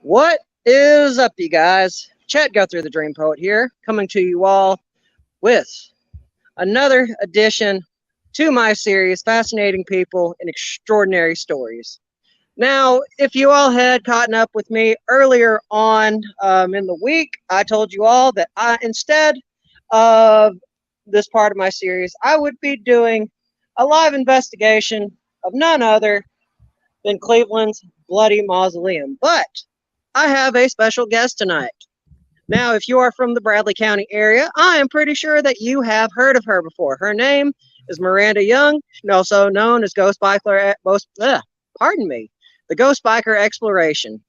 What is up, you guys? Chet Guthrie, the Dream Poet here, coming to you all with another addition to my series, Fascinating People and Extraordinary Stories. Now, if you all had caught up with me earlier on in the week, I told you all that instead of this part of my series, I would be doing a live investigation of none other than Cleveland's Bloody Mausoleum. But I have a special guest tonight. Now, if you are from the Bradley County area, I am pretty sure that you have heard of her before. Her name is Miranda Young, also known as Ghost Biker. Pardon me, the Ghost Biker Exploration,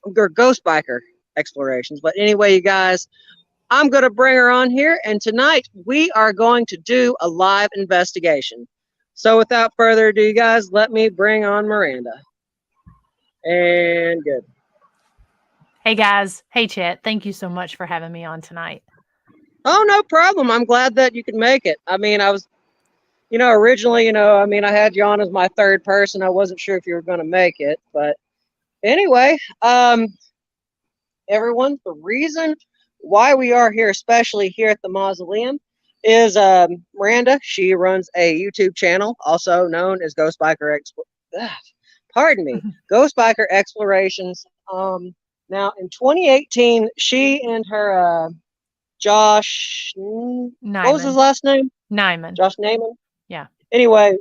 or Ghost Biker Explorations. But anyway, you guys, I'm going to bring her on here, and tonight we are going to do a live investigation. So, without further ado, you guys, let me bring on Miranda. And good. Hey guys. Hey Chet. Thank you so much for having me on tonight. Oh, no problem. I'm glad that you could make it. I mean, I was, originally, I had you on as my third person. I wasn't sure if you were going to make it. But anyway, everyone, the reason why we are here, especially here at the mausoleum, is Miranda. She runs a YouTube channel, also known as Ghost Biker Ghost Biker Explorations. Now, in 2018, she and her Josh, what was his last name? Nyman. Josh Naiman? Yeah. Anyway,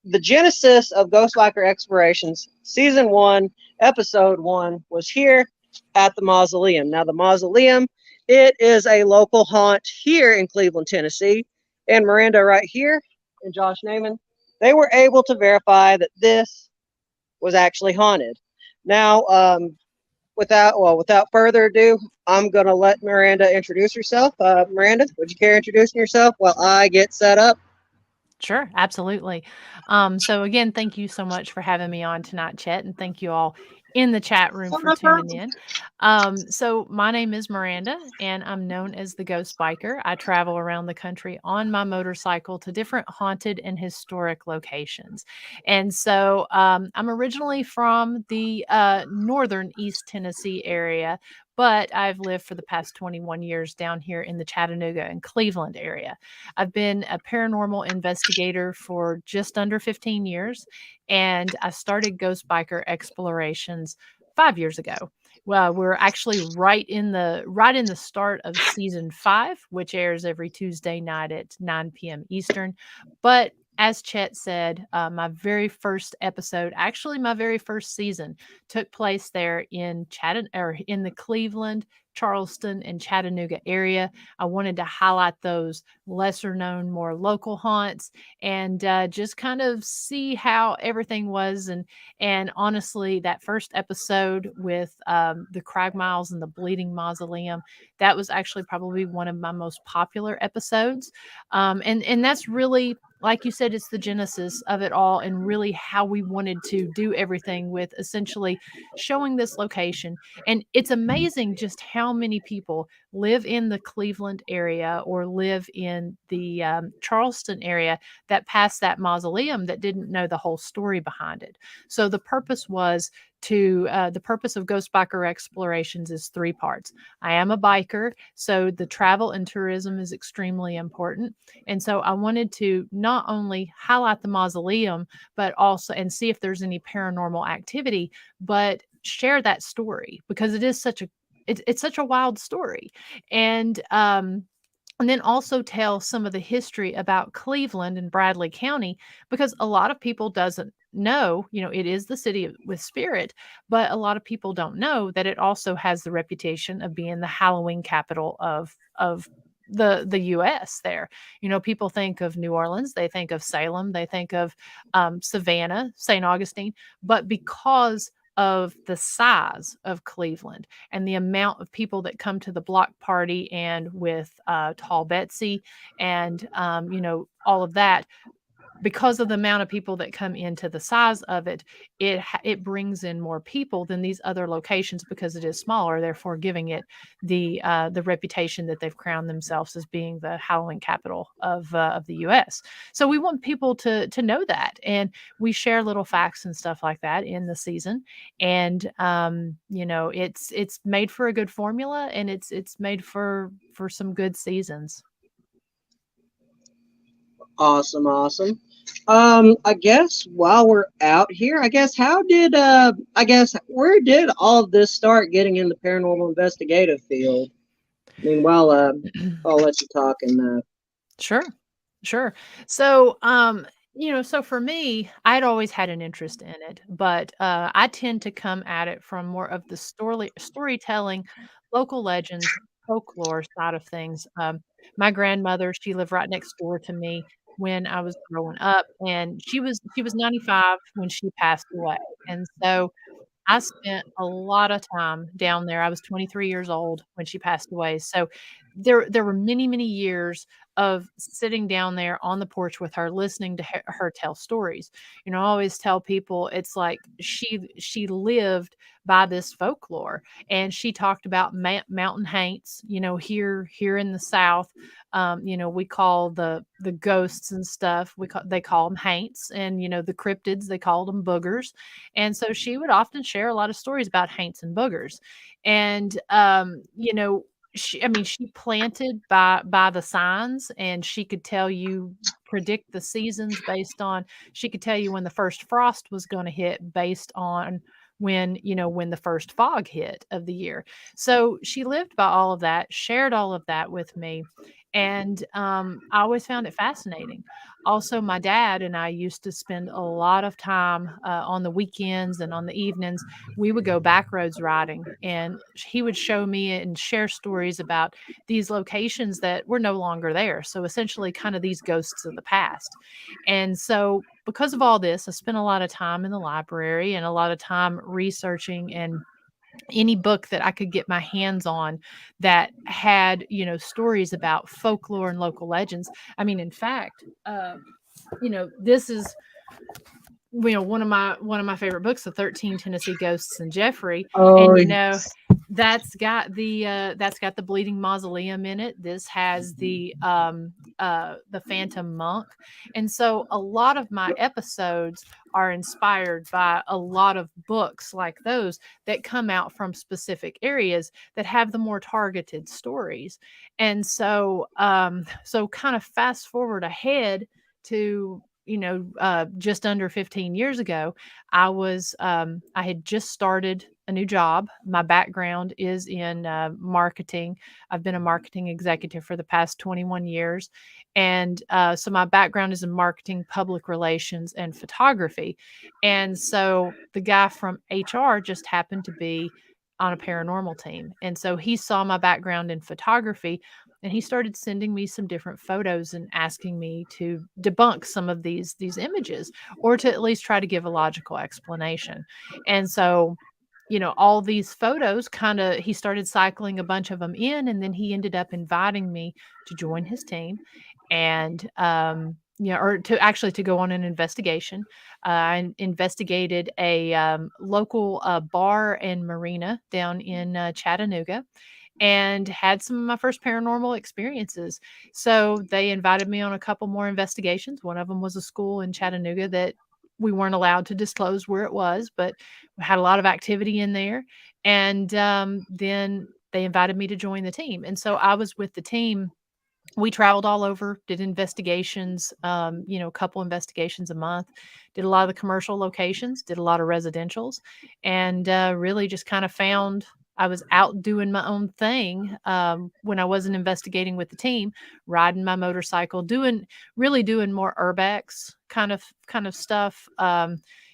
the genesis of Ghost Biker Explorations, Season 1, Episode 1, was here at the mausoleum. Now, the mausoleum, it is a local haunt here in Cleveland, Tennessee. And Miranda right here and Josh Naiman, they were able to verify that this was actually haunted. Now, without further ado, I'm going to let Miranda introduce herself. Miranda, would you care introducing yourself while I get set up? Sure, absolutely. So again, thank you so much for having me on tonight, Chet, and thank you all in the chat room for tuning in. So my name is Miranda, and I'm known as the Ghost Biker. I travel around the country on my motorcycle to different haunted and historic locations. And so I'm originally from the northern East Tennessee area, but I've lived for the past 21 years down here in the Chattanooga and Cleveland area. I've been a paranormal investigator for just under 15 years, and I started Ghost Biker Explorations 5 years ago. Well, we're actually right in the start of season 5, which airs every Tuesday night at 9 p.m. Eastern. But as Chet said, my very first episode, actually my very first season, took place there in the Cleveland, Charleston, and Chattanooga area. I wanted to highlight those lesser known, more local haunts, and just kind of see how everything was. And honestly, that first episode with the Crag Miles and the Bleeding Mausoleum, that was actually probably one of my most popular episodes. And that's really, like you said, it's the genesis of it all, and really how we wanted to do everything with essentially showing this location. And it's amazing just how many people live in the Cleveland area or live in the Charleston area that passed that mausoleum that didn't know the whole story behind it. So the purpose of Ghost Biker Explorations is 3 parts. I am a biker, so the travel and tourism is extremely important. And so I wanted to not only highlight the mausoleum, but also and see if there's any paranormal activity, but share that story because it is it's such a wild story. And then also tell some of the history about Cleveland and Bradley County, because a lot of people doesn't know, it is the city with spirit, but a lot of people don't know that it also has the reputation of being the Halloween capital of the US there. People think of New Orleans, they think of Salem, they think of Savannah, St. Augustine, but because of the size of Cleveland and the amount of people that come to the block party and with Tall Betsy and, all of that, because of the amount of people that come into the size of it, it brings in more people than these other locations because it is smaller, therefore giving it the reputation that they've crowned themselves as being the Halloween capital of the U.S. So we want people to know that, and we share little facts and stuff like that in the season. And it's made for a good formula, and it's made for some good seasons. Awesome, awesome. I guess while we're out here, I guess where did all of this start getting in the paranormal investigative field? I mean, I'll let you talk and Sure. So, so for me, I'd always had an interest in it, but I tend to come at it from more of the storytelling, local legends, folklore side of things. My grandmother, she lived right next door to me when I was growing up, and she was 95 when she passed away, and so I spent a lot of time down there. I was 23 years old when she passed away. So there were many, many years of sitting down there on the porch with her, listening to her tell stories. I always tell people it's like she lived by this folklore, and she talked about mountain haints. Here in the South, we call the ghosts and stuff. They call them haints, and the cryptids, they called them boogers. And so she would often share a lot of stories about haints and boogers. And she planted by the signs, and she could predict the seasons based on, she could tell you when the first frost was going to hit based on when the first fog hit of the year. So she lived by all of that, shared all of that with me. And I always found it fascinating. Also, my dad and I used to spend a lot of time on the weekends and on the evenings. We would go back roads riding, and he would show me and share stories about these locations that were no longer there. So essentially, kind of these ghosts of the past. And so, because of all this, I spent a lot of time in the library and a lot of time researching, and any book that I could get my hands on that had, stories about folklore and local legends. I mean, in fact, this is one of my favorite books, The 13 Tennessee Ghosts and Jeffrey. oh, And that's got the Bleeding Mausoleum in it. This has the Phantom Monk. And so a lot of my episodes are inspired by a lot of books like those that come out from specific areas that have the more targeted stories. And so kind of fast forward ahead to just under 15 years ago, I had just started a new job. My background is in marketing. I've been a marketing executive for the past 21 years. And so my background is in marketing, public relations, and photography. And so the guy from HR just happened to be on a paranormal team. And so he saw my background in photography, and he started sending me some different photos and asking me to debunk some of these images, or to at least try to give a logical explanation. And so all these photos, kind of, he started cycling a bunch of them in, and then he ended up inviting me to join his team, and or to go on an investigation. I investigated a local bar and marina down in Chattanooga, and had some of my first paranormal experiences. So they invited me on a couple more investigations. One of them was a school in Chattanooga that we weren't allowed to disclose where it was, but we had a lot of activity in there. And then they invited me to join the team. And so I was with the team. We traveled all over, did investigations, a couple investigations a month, did a lot of the commercial locations, did a lot of residentials, and really just kind of found I was out doing my own thing when I wasn't investigating with the team, riding my motorcycle, really doing more urbex kind of stuff.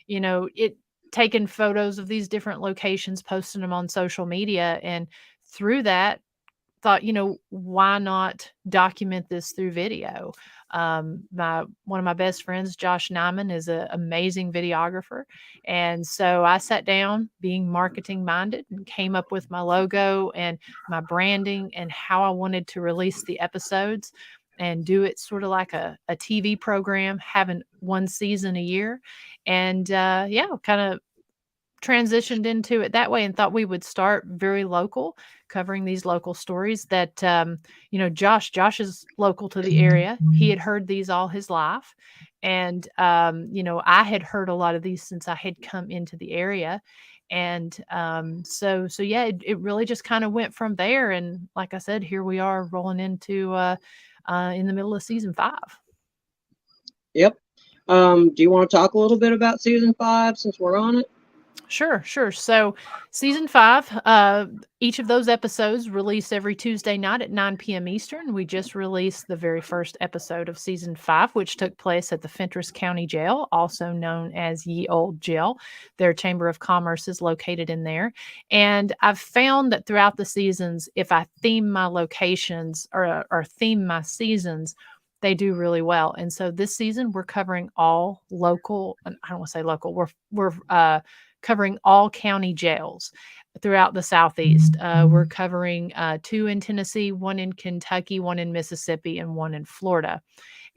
It taking photos of these different locations, posting them on social media, and through that thought, why not document this through video? One of my best friends, Josh Nyman, is an amazing videographer. And so I sat down, being marketing minded, and came up with my logo and my branding and how I wanted to release the episodes. do it sort of like a TV program, having one season a year. And yeah, kind of transitioned into it that way and thought we would start very local, covering these local stories that, Josh is local to the area. He had heard these all his life. And, I had heard a lot of these since I had come into the area. And so yeah, it really just kind of went from there. And like I said, here we are rolling into in the middle of season 5. Yep. Do you want to talk a little bit about season 5 since we're on it? Sure. So season 5, each of those episodes released every Tuesday night at 9 p.m. Eastern. We just released the very first episode of season 5, which took place at the Fentress County Jail, also known as Ye Old Jail. Their Chamber of Commerce is located in there. And I've found that throughout the seasons, if I theme my locations or theme my seasons, they do really well. And so this season we're covering all local, I don't want to say local, we're covering all county jails throughout the Southeast. We're covering 2 in Tennessee, 1 in Kentucky, 1 in Mississippi, and 1 in Florida.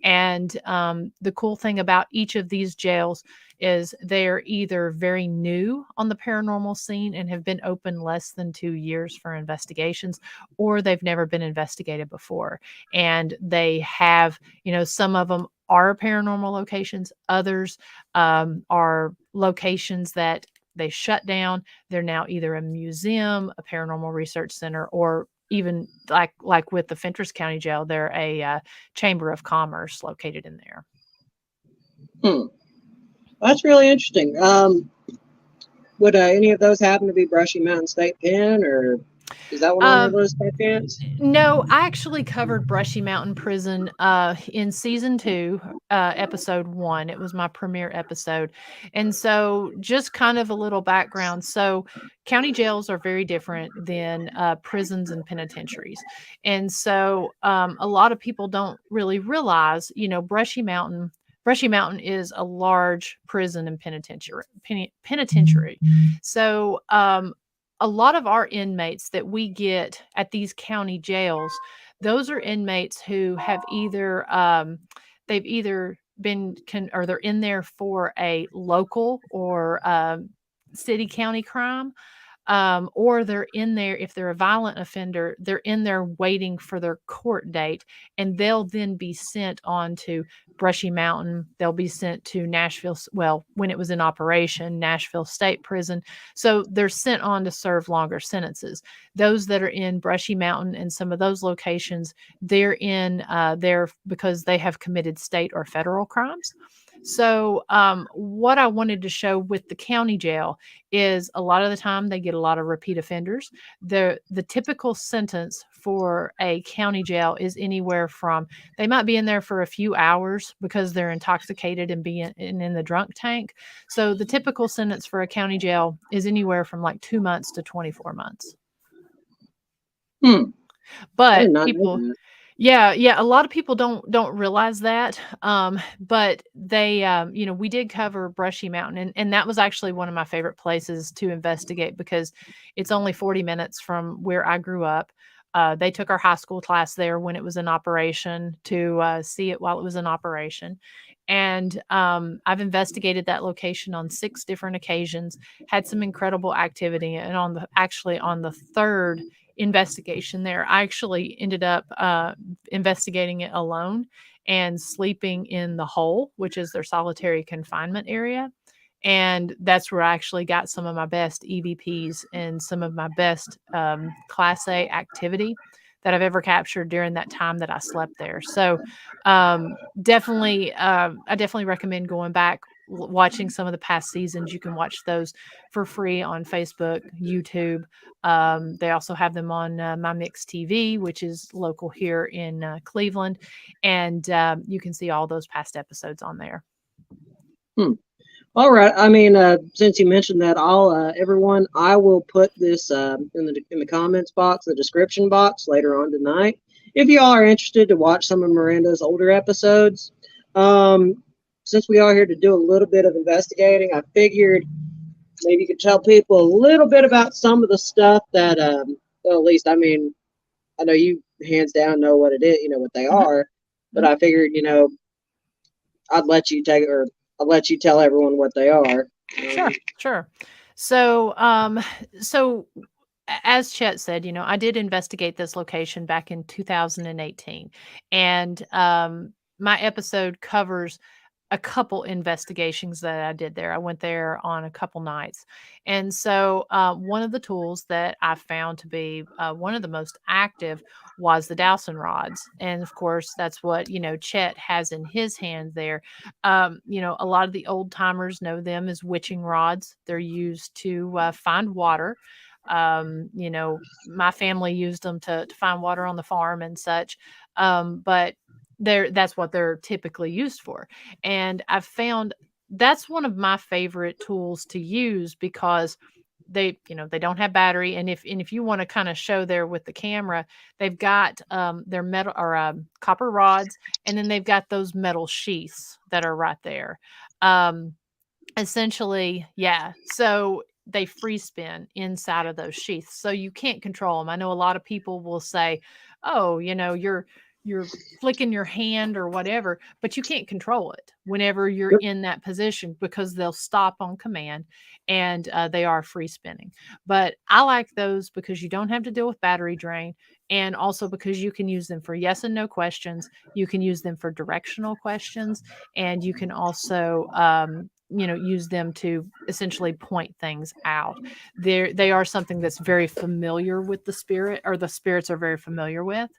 And the cool thing about each of these jails is they're either very new on the paranormal scene and have been open less than 2 years for investigations, or they've never been investigated before. And they have, some of them are paranormal locations. Others are locations that they shut down. They're now either a museum, a paranormal research center, or even like with the Fentress County Jail, they're a chamber of commerce located in there. That's really interesting. Would any of those happen to be Brushy Mountain State Pen, or is that one on your list by chance? No, I actually covered Brushy Mountain Prison in season 2, episode 1. It was my premiere episode. And so just kind of a little background. So county jails are very different than prisons and penitentiaries. And so a lot of people don't really realize, Brushy Mountain is a large prison and penitentiary. So a lot of our inmates that we get at these county jails, those are inmates who have either they've either been or they're in there for a local or city county crime. Or they're in there, if they're a violent offender, they're in there waiting for their court date, and they'll then be sent on to Brushy Mountain. They'll be sent to Nashville. Well, when it was in operation, Nashville State Prison. So they're sent on to serve longer sentences. Those that are in Brushy Mountain and some of those locations, they're in there because they have committed state or federal crimes. So what I wanted to show with the county jail is a lot of the time they get a lot of repeat offenders. The typical sentence for a county jail is anywhere from, they might be in there for a few hours because they're intoxicated and being in the drunk tank. So the typical sentence for a county jail is anywhere from like 2 months to 24 months. But people, yeah, a lot of people don't realize that. But they, we did cover Brushy Mountain, and that was actually one of my favorite places to investigate because it's only 40 minutes from where I grew up. They took our high school class there when it was in operation to see it while it was in operation. And I've investigated that location on 6 different occasions, had some incredible activity. And on the third investigation there, I actually ended up investigating it alone and sleeping in the hole, which is their solitary confinement area. And that's where I actually got some of my best EVPs and some of my best Class A activity that I've ever captured during that time that I slept there. So I definitely recommend going back, watching some of the past seasons. You can watch those for free on Facebook, YouTube. They also have them on My Mix TV, which is local here in Cleveland. And you can see all those past episodes on there. All right. I mean, since you mentioned that, everyone, I will put this in the comments box, the description box later on tonight. If you all are interested to watch some of Miranda's older episodes, since we are here to do a little bit of investigating, I figured maybe you could tell people a little bit about some of the stuff that, well, at least, I mean, I know you hands down know what it is, you know what they are. but I figured, I'd let you take or I'll let you tell everyone what they are. Sure, sure. So as Chet said, I did investigate this location back in 2018, and my episode covers a couple investigations that I did there. I went there on a couple nights. And so, one of the tools that I found to be one of the most active was the Dowson Rods. And of course, that's what, Chet has in his hand there. A lot of the old timers know them as witching rods. They're used to find water. My family used them to find water on the farm and such. But that's what they're typically used for. And I've found that's one of my favorite tools to use because they don't have battery. And if you want to kind of show there with the camera, they've got their metal or copper rods, and then they've got those metal sheaths that are right there. Um, Essentially, yeah. So they free spin inside of those sheaths, so you can't control them. I know a lot of people will say, "Oh, you're flicking your hand or whatever," but you can't control it whenever you're Yep. in that position because they'll stop on command, and they are free spinning. But I like those because you don't have to deal with battery drain, and also because you can use them for yes and no questions. You can use them for directional questions, and you can also use them to essentially point things out. They are something that's very familiar with the spirit, or the spirits are very familiar with.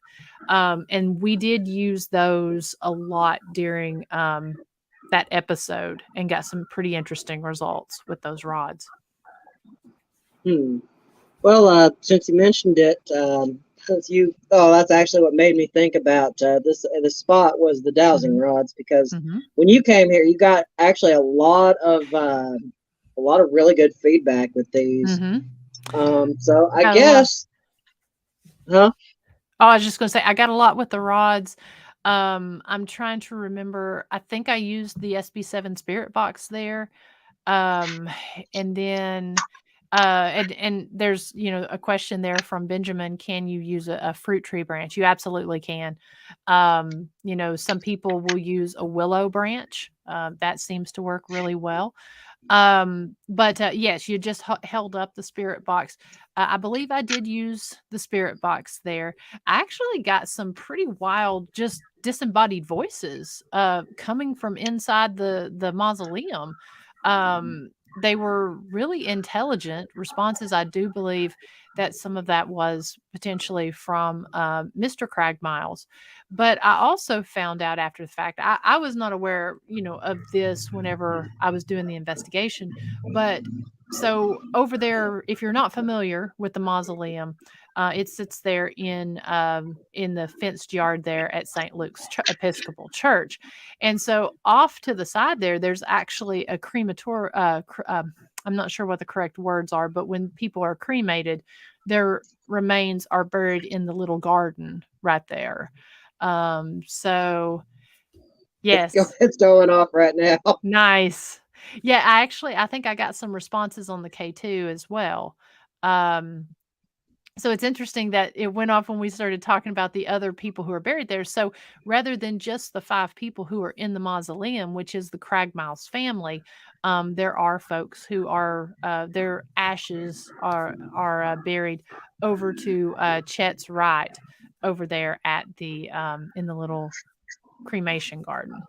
And we did use those a lot during that episode and got some pretty interesting results with those rods. Hmm. Well, since you mentioned it, that's actually what made me think about this. The spot was the dowsing Mm-hmm. rods because Mm-hmm. when you came here, you got actually a lot of really good feedback with these. Mm-hmm. So I Got a lot. guess, huh? Oh, I was just gonna say I got a lot with the rods. I'm trying to remember. I think I used the SB7 Spirit Box there. Um, and then and there's a question there from Benjamin. Can you use a fruit tree branch? You absolutely can. Some people will use a willow branch. That seems to work really well. But yes, you just held up the spirit box. I believe I did use the spirit box there. I actually got some pretty wild, just disembodied voices coming from inside the mausoleum. They were really intelligent responses. I do believe that some of that was potentially from Mr. Crag Miles. But I also found out after the fact, I was not aware, of this whenever I was doing the investigation. But so over there, if you're not familiar with the mausoleum, it sits there in the fenced yard there at St. Luke's Episcopal Church, and so off to the side there, there's actually a crematorium. I'm not sure what the correct words are, but when people are cremated, their remains are buried in the little garden right there. So yes, It's going off right now. nice. Yeah, I think I got some responses on the K2 as well. Um, so it's interesting that it went off when we started talking about the other people who are buried there. So rather than just the 5 people who are in the mausoleum, which is the Cragmiles family, there are folks who are their ashes are buried over to Chet's right over there at the in the little cremation garden.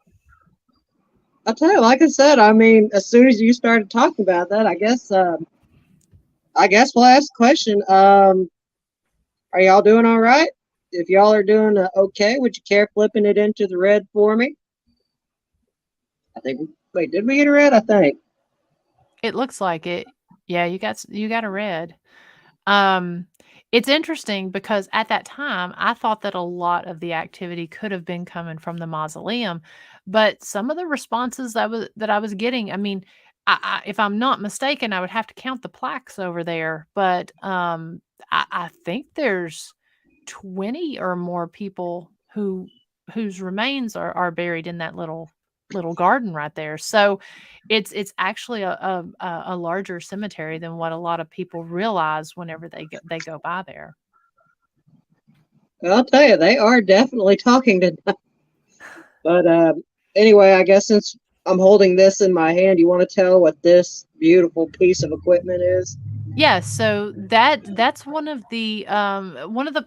I'll tell you, like I said, I mean, as soon as you started talking about that, I guess we'll ask the question. Are y'all doing all right? If y'all are doing okay, would you care flipping it into the red for me? I think. Wait, did we get a red? I think. It looks like it. Yeah, you got a red. Um, it's interesting because at that time, I thought that a lot of the activity could have been coming from the mausoleum, but some of the responses that I was getting, I mean, if I'm not mistaken, I would have to count the plaques over there, but I think there's 20 or more people whose remains are buried in that little garden right there. So it's actually a larger cemetery than what a lot of people realize whenever they go by there. I'll tell you, they are definitely talking to. But anyway, I guess since I'm holding this in my hand, you want to tell what this beautiful piece of equipment is? Yeah, so that's one of the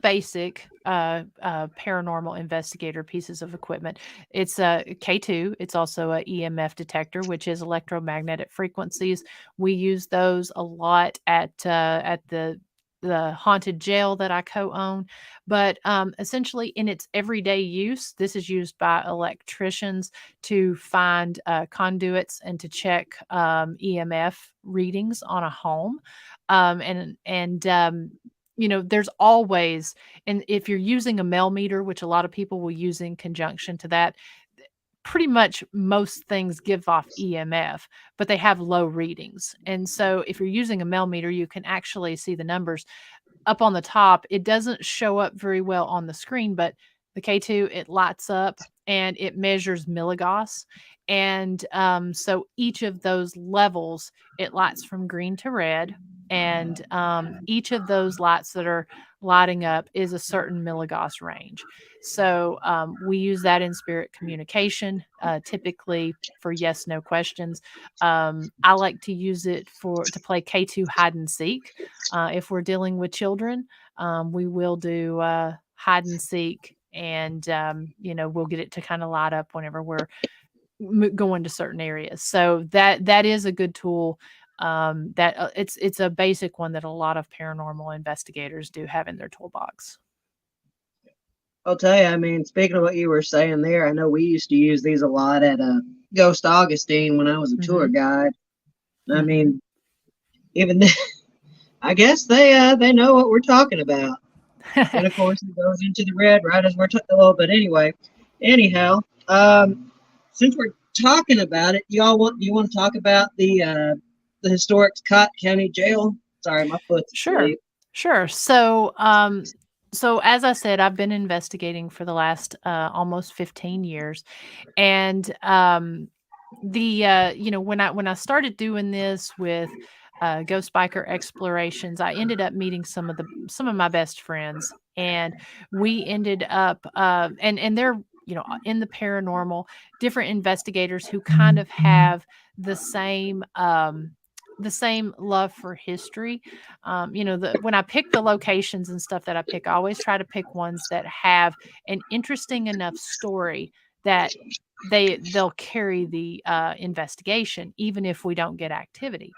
basic paranormal investigator pieces of equipment. It's a K2. It's also a EMF detector, which is electromagnetic frequencies. We use those a lot at the haunted jail that I co-own. But essentially, in its everyday use, this is used by electricians to find conduits and to check EMF readings on a home. You know, there's always, and if you're using a mel meter, which a lot of people will use in conjunction to that, pretty much most things give off EMF, but they have low readings. And so if you're using a mel meter, you can actually see the numbers up on the top. It doesn't show up very well on the screen, but the K2, it lights up and it measures milligauss. And so each of those levels, it lights from green to red. And each of those lights that are lighting up is a certain milligauss range. So we use that in spirit communication, typically for yes no questions. I like to use it to play K2 hide and seek. If we're dealing with children, we will do hide and seek, and you know, we'll get it to kind of light up whenever we're going to certain areas. So that is a good tool. That it's a basic one that a lot of paranormal investigators do have in their toolbox. I'll tell you, I mean, speaking of what you were saying there, I know we used to use these a lot at Ghost Augustine when I was a tour Hmm. guide. I Hmm. mean, even I guess they know what we're talking about. And of course, it goes into the red right as we're oh, but anyway, anyhow, since we're talking about it, do you want to talk about the historic Scott County Jail? Sorry, my foot's Sure, asleep. sure. So as I said, I've been investigating for the last almost 15 years, and you know, when I started doing this with Ghost Biker explorations, I ended up meeting some of my best friends, and we ended up and they're, you know, in the paranormal, different investigators who kind of have the same the same love for history. You know, when I pick the locations and stuff that I pick, I always try to pick ones that have an interesting enough story that they'll carry the investigation even if we don't get activity.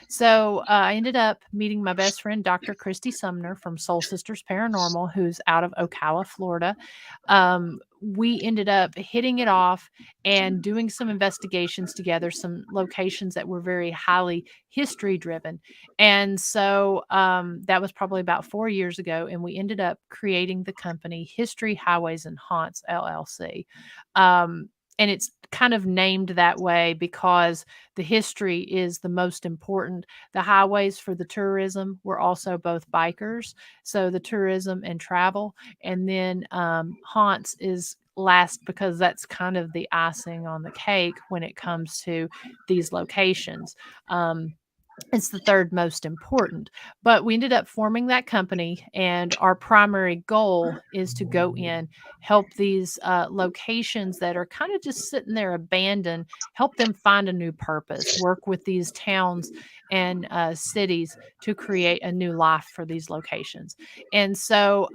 So I ended up meeting my best friend, Dr. Christy Sumner from Soul Sisters Paranormal, who's out of Ocala, Florida. We ended up hitting it off and doing some investigations together, some locations that were very highly history driven. And so that was probably about 4 years ago. And we ended up creating the company History, Highways, and Haunts, LLC. And it's kind of named that way because the history is the most important. The highways for the tourism were also both bikers, so the tourism and travel. And then haunts is last because that's kind of the icing on the cake when it comes to these locations. It's the third most important. But we ended up forming that company, and our primary goal is to go in, help these locations that are kind of just sitting there abandoned, help them find a new purpose, work with these towns and cities to create a new life for these locations. And so,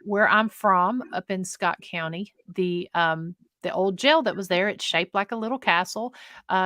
where I'm from, up in Scott County, the old jail that was there, it's shaped like a little castle.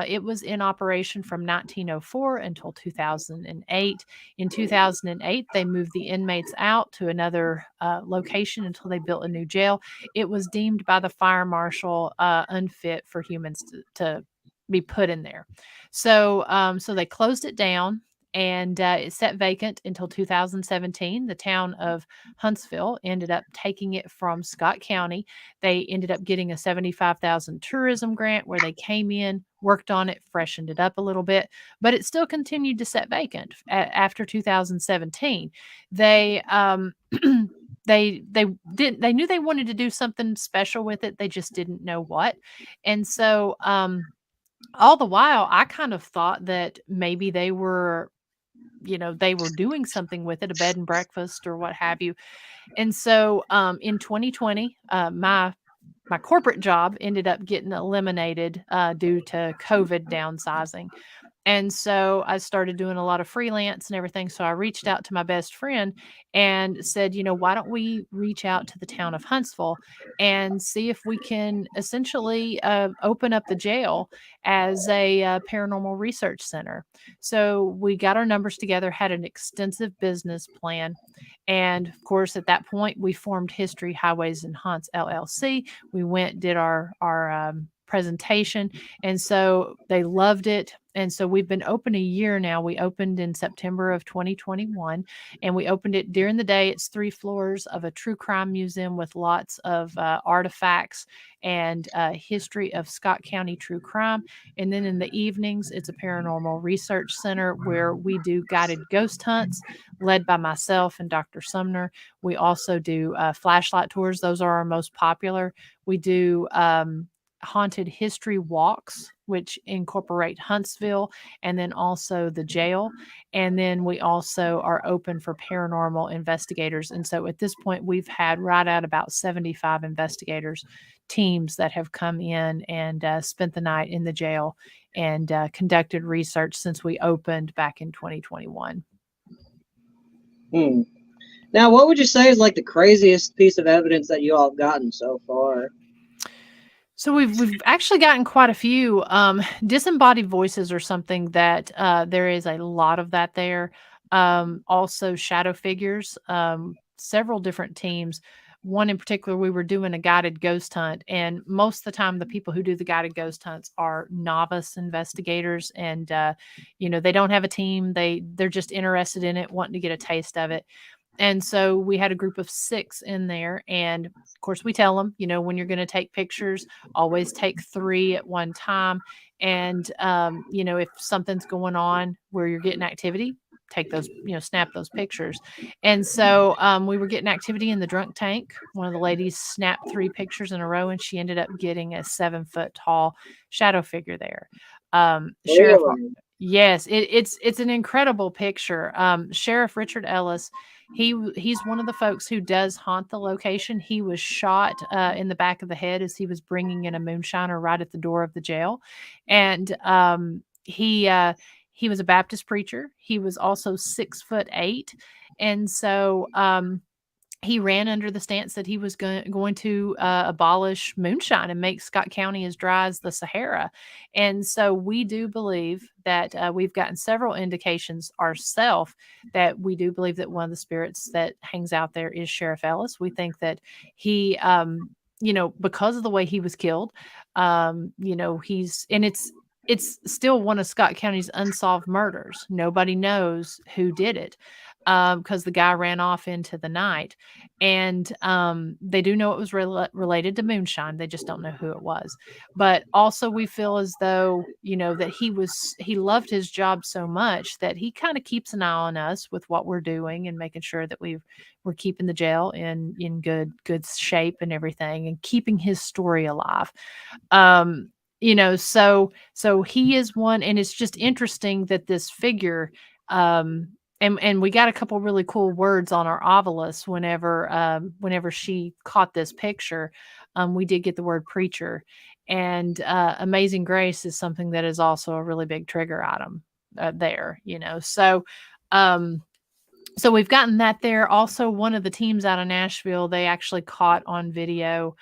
It was in operation from 1904 until 2008. In 2008, they moved the inmates out to another location until they built a new jail. It was deemed by the fire marshal unfit for humans to be put in there. So they closed it down. And it sat vacant until 2017. The town of Huntsville ended up taking it from Scott County. They ended up getting a 75,000 tourism grant where they came in, worked on it, freshened it up a little bit, but it still continued to sit vacant after 2017. They they knew they wanted to do something special with it. They just didn't know what. And so all the while I kind of thought that maybe they were, you know, they were doing something with it, a bed and breakfast or what have you. And so in 2020, my my corporate job ended up getting eliminated due to COVID downsizing. And so I started doing a lot of freelance and everything. So I reached out to my best friend and said, why don't we reach out to the town of Huntsville and see if we can essentially open up the jail as a paranormal research center. So we got our numbers together, had an extensive business plan. And of course, at that point, we formed History Highways and Haunts LLC. We went, did our presentation, and so they loved it. And so we've been open a year now. We opened in September of 2021, and we opened it during the day. It's 3 floors of a true crime museum with lots of artifacts and history of Scott County true crime. And then in the evenings, it's a paranormal research center where we do guided ghost hunts led by myself and Dr. Sumner. We also do flashlight tours. Those are our most popular. We do haunted history walks, which incorporate Huntsville and then also the jail. And then we also are open for paranormal investigators. And so at this point, we've had right at about 75 investigators teams that have come in and spent the night in the jail and conducted research since we opened back in 2021. Now, what would you say is like the craziest piece of evidence that you all have gotten so far? So we've actually gotten quite a few. Disembodied voices are something that there is a lot of that there. Also shadow figures, several different teams. One in particular, we were doing a guided ghost hunt, and most of the time the people who do the guided ghost hunts are novice investigators, and they don't have a team. They're just interested in it, wanting to get a taste of it. And so we had a group of 6 in there. And of course, we tell them, when you're going to take pictures, always take 3 at one time. And, if something's going on where you're getting activity, take those, snap those pictures. And so we were getting activity in the drunk tank. One of the ladies snapped 3 pictures in a row, and she ended up getting a 7-foot tall shadow figure there. Sheriff. Yes, it's an incredible picture. Sheriff Richard Ellis, he's one of the folks who does haunt the location. He was shot in the back of the head as he was bringing in a moonshiner right at the door of the jail, and he was a Baptist preacher. He was also 6'8", and so he ran under the stance that he was going to abolish moonshine and make Scott County as dry as the Sahara. And so we do believe that we've gotten several indications ourselves that we do believe that one of the spirits that hangs out there is Sheriff Ellis. We think that he, because of the way he was killed, it's still one of Scott County's unsolved murders. Nobody knows who did it because the guy ran off into the night. And they do know it was related to moonshine. They just don't know who it was. But also we feel as though, that he loved his job so much that he kind of keeps an eye on us with what we're doing and making sure that we're keeping the jail in good shape and everything, and keeping his story alive. So he is one, and it's just interesting that this figure, and we got a couple really cool words on our obelisk whenever she caught this picture. We did get the word preacher, and Amazing Grace is something that is also a really big trigger item there, so so we've gotten that there. Also, one of the teams out of Nashville, they actually caught on video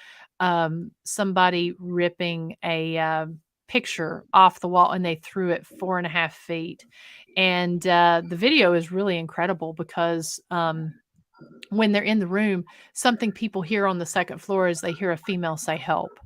somebody ripping a picture off the wall, and they threw it 4.5 feet. And the video is really incredible because when they're in the room, something people hear on the second floor is they hear a female say help.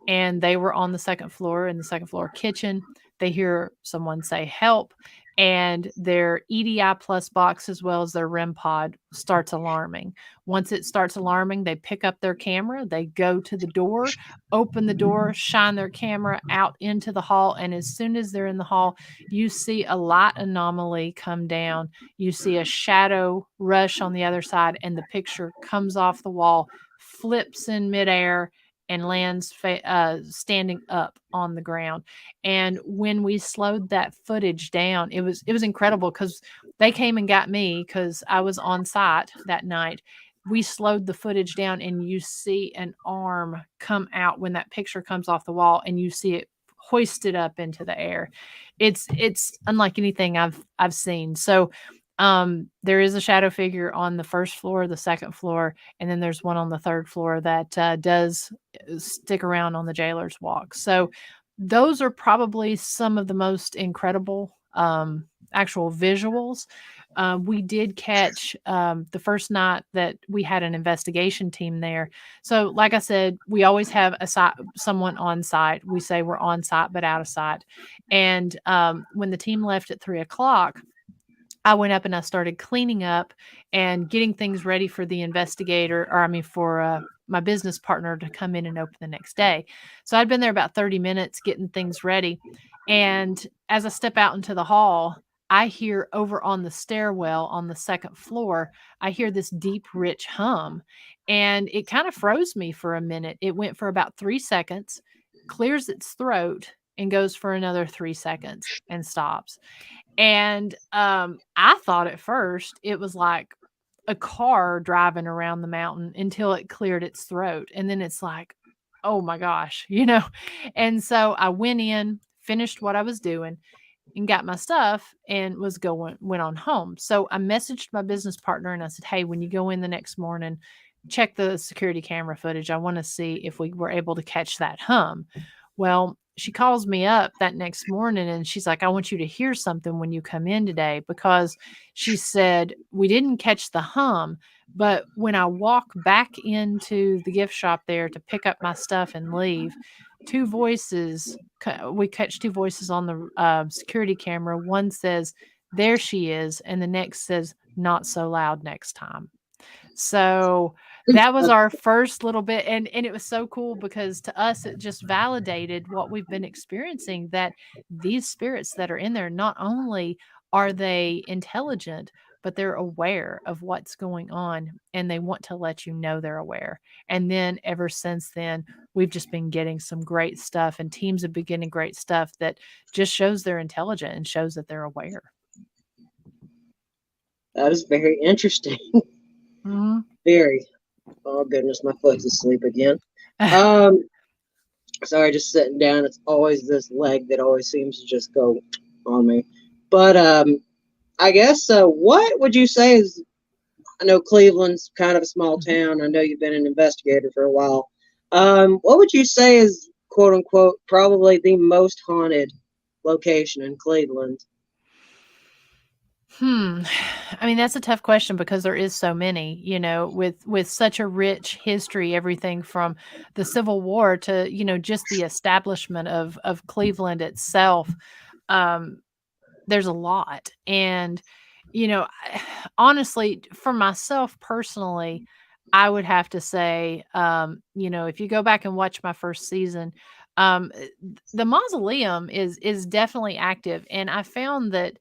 And they were on the second floor in the second floor kitchen. They hear someone say help, and their EDI plus box as well as their REM pod starts alarming. Once it starts alarming, they pick up their camera, they go to the door, open the door, shine their camera out into the hall. And as soon as they're in the hall, you see a light anomaly come down. You see a shadow rush on the other side, and the picture comes off the wall, flips in midair, and lands standing up on the ground. And when we slowed that footage down, it was incredible because they came and got me because I was on site that night. we slowed the footage down and you see an arm come out when that picture comes off the wall and you see it hoisted up into the air. It's unlike anything I've seen. So there is a shadow figure on the first floor, the second floor, and then there's one on the third floor that does stick around on the jailer's walk. So those are probably some of the most incredible actual visuals. We did catch the first night that we had an investigation team there. So, like I said, we always have someone on site. We say we're on site but out of sight. And when the team left at 3 o'clock, I went up and I started cleaning up and getting things ready for the investigator, or I mean, for my business partner to come in and open the next day. So I'd been there about 30 minutes getting things ready. And as I step out into the hall, I hear over on the stairwell on the second floor, I hear this deep, rich hum. And it kind of froze me for a minute. It went for about 3 seconds, clears its throat, and goes for another 3 seconds and stops. And, I thought at first it was like a car driving around the mountain until it cleared its throat, and then it's like, "Oh my gosh," you know? And so I went in, finished what I was doing, and got my stuff and went on home. So I messaged my business partner and I said, "Hey, when you go in the next morning, check the security camera footage. I wanna see if we were able to catch that hum." Well, she calls me up that next morning and she's like, "I want you to hear something when you come in today," because she said, "We didn't catch the hum, but when I walk back into the gift shop there to pick up my stuff and leave, two voices we catch two voices on the security camera. One says, 'There she is,' and the next says, 'Not so loud next time.'" So that was our first little bit, and it was so cool because to us it just validated what we've been experiencing, that these spirits that are in there, not only are they intelligent, but they're aware of what's going on and they want to let you know they're aware. And then ever since then, we've just been getting some great stuff, and teams have been getting great stuff that just shows they're intelligent and shows that they're aware. That is very interesting. Mhm. Very. Oh goodness, my foot's asleep again. Sorry, just sitting down. It's always this leg that always seems to just go on me. But I guess what would you say is? I know Cleveland's kind of a small town. I know you've been an investigator for a while. What would you say is, quote unquote, probably the most haunted location in Cleveland? Hmm. I mean, that's a tough question because there is so many, with such a rich history, everything from the Civil War to, just the establishment of Cleveland itself. Um, there's a lot. And, honestly, for myself personally, I would have to say, if you go back and watch my first season, the mausoleum is definitely active. And I found that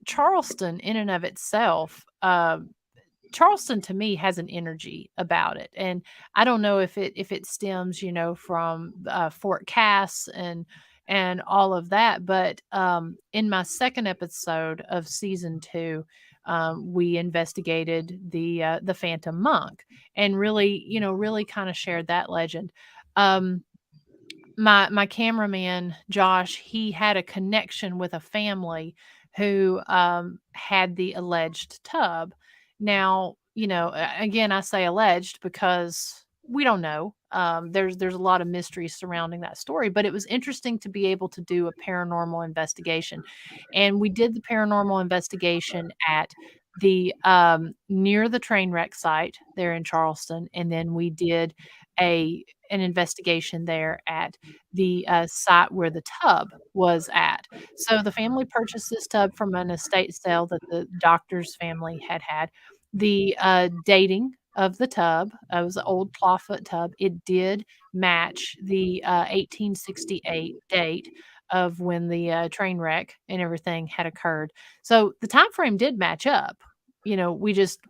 Charleston in and of itself, Charleston to me has an energy about it, and I don't know if it stems, from Fort Cass and all of that. But in my second episode of season 2, we investigated the Phantom Monk, and really, really kind of shared that legend. Um, my cameraman Josh, he had a connection with a family who had the alleged tub. Now, again, I say alleged because we don't know. There's a lot of mystery surrounding that story, but it was interesting to be able to do a paranormal investigation, and we did the paranormal investigation at the near the train wreck site there in Charleston, and then we did an investigation there at the site where the tub was at. So the family purchased this tub from an estate sale that the doctor's family had had. The dating of the tub, it was an old clawfoot tub. It did match the 1868 date of when the train wreck and everything had occurred. So the time frame did match up. We just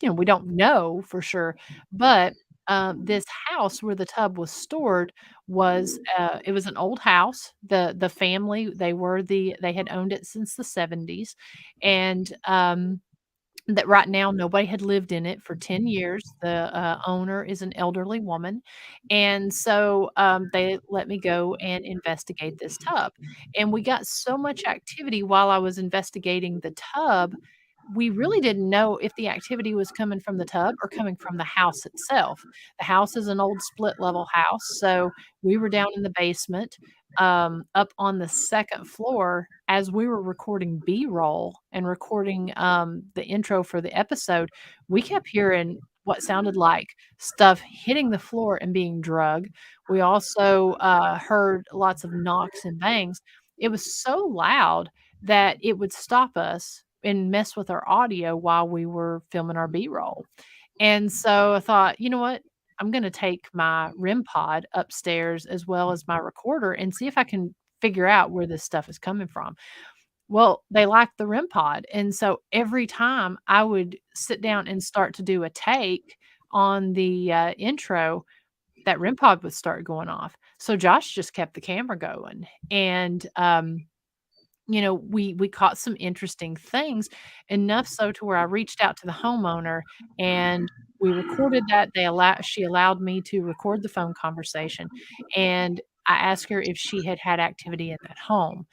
we don't know for sure, but this house where the tub was stored was it was an old house. The family, they had owned it since the 70s, and that right now nobody had lived in it for 10 years. The owner is an elderly woman. And so they let me go and investigate this tub. And we got so much activity while I was investigating the tub. We really didn't know if the activity was coming from the tub or coming from the house itself. The house is an old split level house. So we were down in the basement, up on the second floor as we were recording B-roll and recording the intro for the episode. We kept hearing what sounded like stuff hitting the floor and being drug. We also heard lots of knocks and bangs. It was so loud that it would stop us and mess with our audio while we were filming our B-roll. And so I thought, you know what? I'm going to take my REM pod upstairs as well as my recorder and see if I can figure out where this stuff is coming from. Well, they lacked the REM pod. And so every time I would sit down and start to do a take on the intro, that REM pod would start going off. So Josh just kept the camera going. And we caught some interesting things, enough so to where I reached out to the homeowner and we recorded that. She allowed me to record the phone conversation, and I asked her if she had had activity in that home.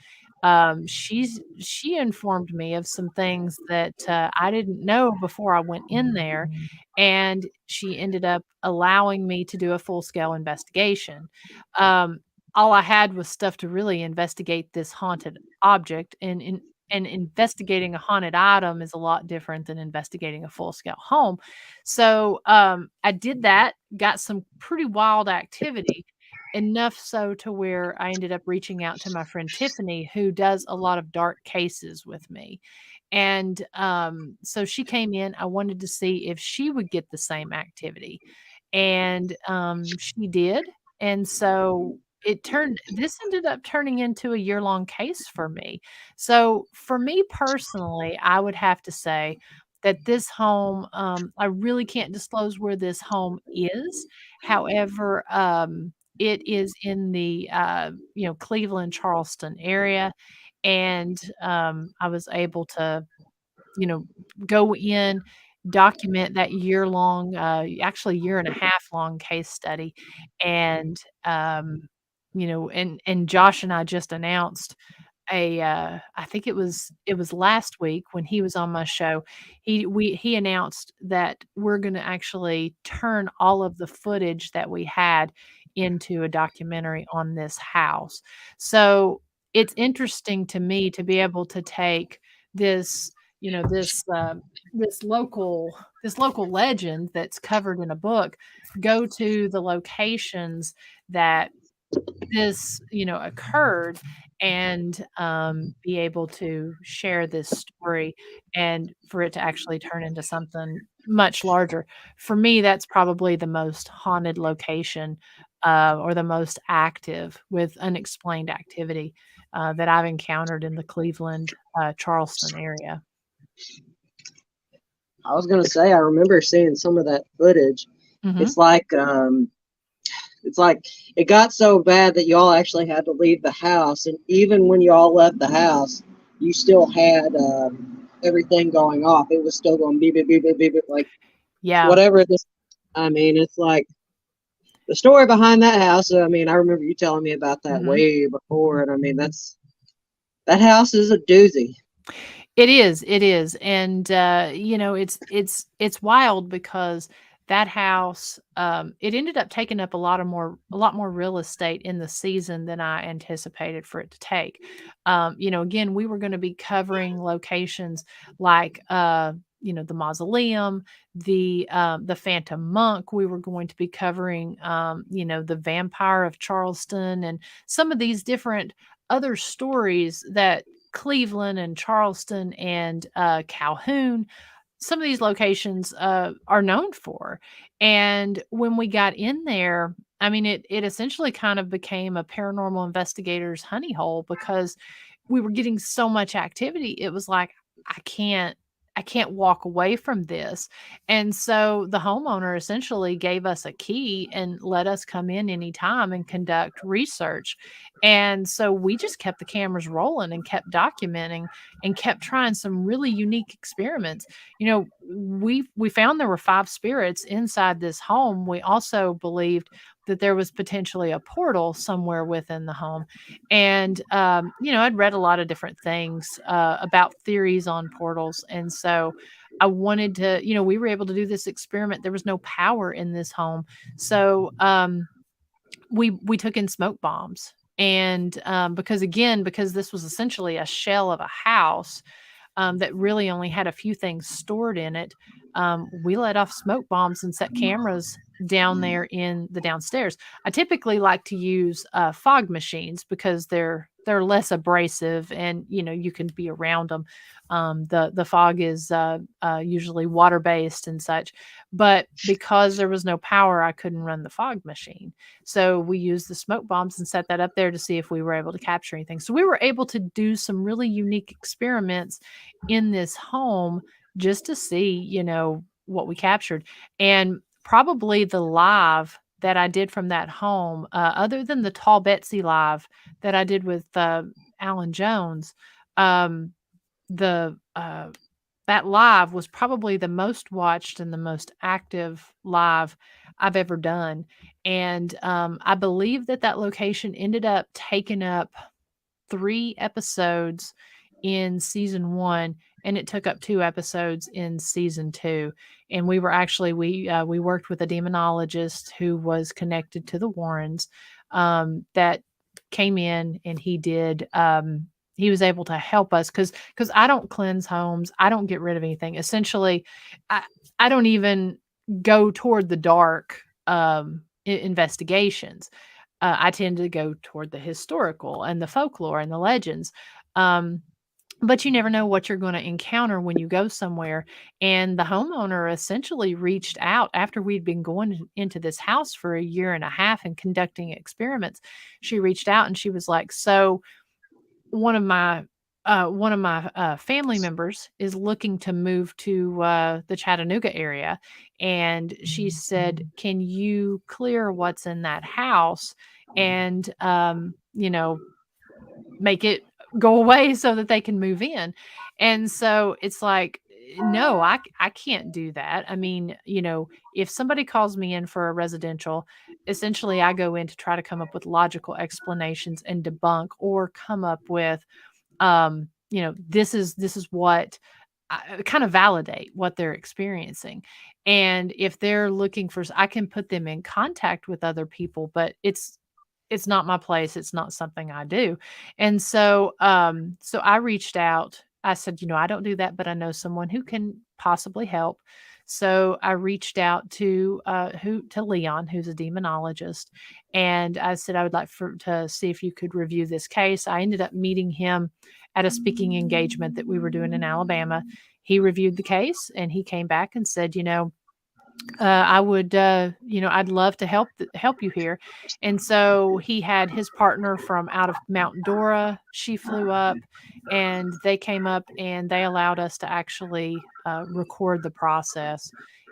She informed me of some things that I didn't know before I went in there, and she ended up allowing me to do a full scale investigation. Um, all I had was stuff to really investigate this haunted object, and investigating a haunted item is a lot different than investigating a full scale home. So I did that, got some pretty wild activity, enough so to where I ended up reaching out to my friend Tiffany, who does a lot of dark cases with me. And so she came in. I wanted to see if she would get the same activity. And she did. And so this ended up turning into a year-long case for me. So for me personally, I would have to say that this home, I really can't disclose where this home is. However, it is in the Cleveland, Charleston area, and I was able to you know, go in, document that year-long, actually year and a half long case study. And, and Josh and I just announced I think it was last week when he was on my show. He announced that we're gonna actually turn all of the footage that we had into a documentary on this house. So, it's interesting to me to be able to take this, you know, this local legend that's covered in a book, go to the locations that this, occurred, and be able to share this story and for it to actually turn into something much larger. For me, that's probably the most haunted location, or the most active with unexplained activity, that I've encountered in the Cleveland, Charleston area. I was gonna say I remember seeing some of that footage. Mhm. It's like it got so bad that y'all actually had to leave the house, and even when y'all left the house, you still had everything going off. It was still going beep beep beep beep beep, beep, like Yeah. whatever this. I mean, it's like the story behind that house. I mean, I remember you telling me about that Mhm. way before, and I mean that house is a doozy. It is, and, it's wild because that house, it ended up taking up a lot more real estate in the season than I anticipated for it to take. Again, we were gonna be covering locations like, the mausoleum, the Phantom Monk. We were going to be covering, the Vampire of Charleston, and some of these different other stories that Cleveland and Charleston and Calhoun, some of these locations are known for. And when we got in there, I mean, it essentially kind of became a paranormal investigator's honey hole because we were getting so much activity. It was like, I can't I can't walk away from this. And so the homeowner essentially gave us a key and let us come in anytime and conduct research. And so we just kept the cameras rolling and kept documenting and kept trying some really unique experiments. We found there were 5 spirits inside this home. We also believed that there was potentially a portal somewhere within the home. And I'd read a lot of different things about theories on portals. And so I wanted to, we were able to do this experiment. There was no power in this home. So we took in smoke bombs. And because this was essentially a shell of a house, that really only had a few things stored in it, we let off smoke bombs and set cameras down there in the downstairs. I typically like to use fog machines because they're less abrasive, and you can be around them. The fog is usually water based and such, but because there was no power, I couldn't run the fog machine. So we used the smoke bombs and set that up there to see if we were able to capture anything. So we were able to do some really unique experiments in this home just to see, what we captured. And probably the live that I did from that home, other than the Tall Betsy live that I did with Alan Jones, the that live was probably the most watched and the most active live I've ever done. And I believe that location ended up taking up 3 episodes in season 1, and it took up 2 episodes in season 2. And we were actually we worked with a demonologist who was connected to the Warrens, that came in, and he was able to help us because I don't cleanse homes. I don't get rid of anything. Essentially, I don't even go toward the dark investigations. I tend to go toward the historical and the folklore and the legends. But you never know what you're going to encounter when you go somewhere. And the homeowner essentially reached out after we'd been going into this house for a year and a half and conducting experiments. She reached out and she was like, "So one of my family members is looking to move to the Chattanooga area, and she said, 'Can you clear what's in that house and make it go away so that they can move in?'" And so it's like, no, I can't do that. I mean, if somebody calls me in for a residential, essentially I go in to try to come up with logical explanations and debunk, or come up with, this is what kind of validate what they're experiencing. And if they're looking for, I can put them in contact with other people, but it's not my place. It's not something I do. And so, so I reached out. I said, I don't do that, but I know someone who can possibly help. So I reached out to Leon, who's a demonologist, and I said I would like to see if you could review this case. I ended up meeting him at a speaking engagement that we were doing in Alabama. He reviewed the case and he came back and said, I would, I'd love to help you here. And so he had his partner from out of Mount Dora. She flew up, and they came up and they allowed us to actually record the process,